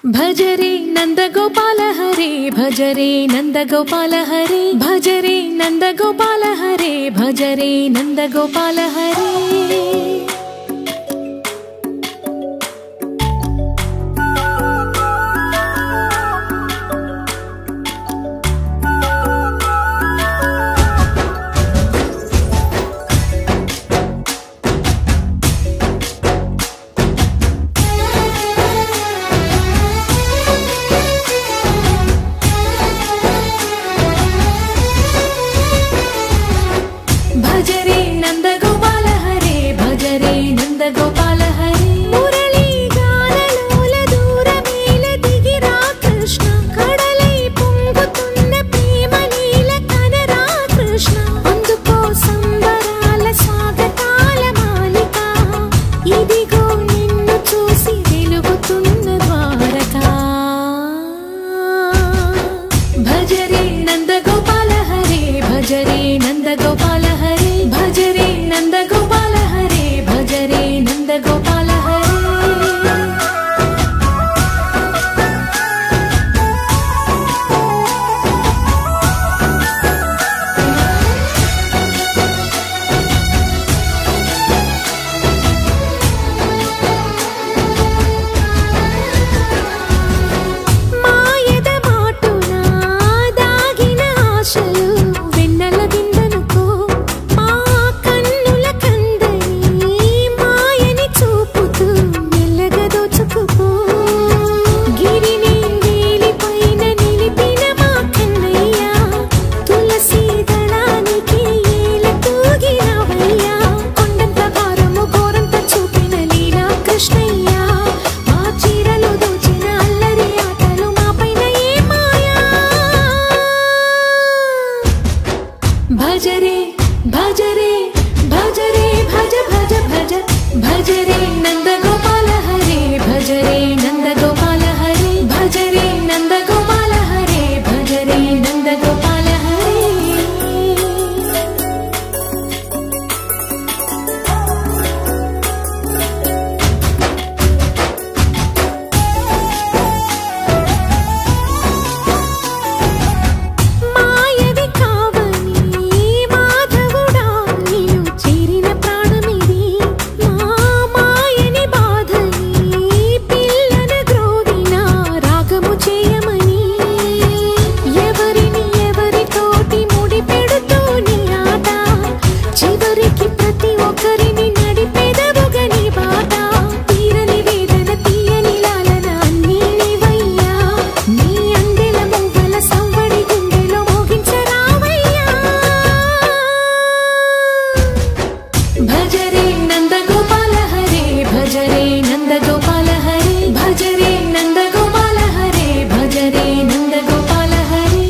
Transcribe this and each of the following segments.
भजरे नंदगोपाल हरे भजरे नंदगोपाल हरे भजरे नंदगोपाल हरे भजरे नंदगोपाल हरे भजरे नंदगोपाल हरे भजरे नंदगोपाल हरे मुरली गानलोल दूरमेल दिगिरा कृष्ण कड़लै పొంగుతున్న ప్రేమ నీల కనరా కృష్ణ అందుకో సంబరాల స్వాగతాల మాలిక ఇదిగో నిన్ను చూసి వెలుగుతున్న ద్వారకా భజరే నందగోపాల హరే భజరే నందగోపాల भजरे नंदगोपाल हरे भजरे नंदगोपाल हरे मायद माटुना दागिन आशलु वेन्नल गिंदनुको भजरे भजरे भजरे भज भज भज भजरे नंदगोपाल हरे भजरे नंदगोपाल हरे भजरे नंदगोपाल हरे भजरे नंदगोपाल हरे भजरे नंदगोपाल हरे भजरे नंदगोपाल हरे भजरे नंदगोपाल हरे भजरे नंदगोपाल हरे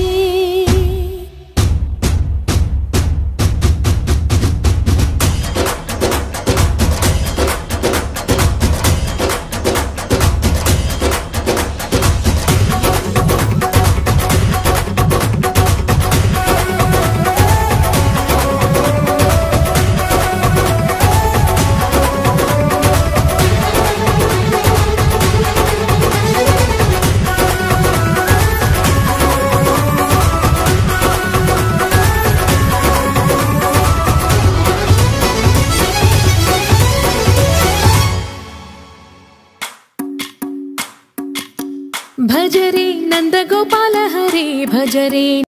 भजरे नंदगोपाल हरे भजरे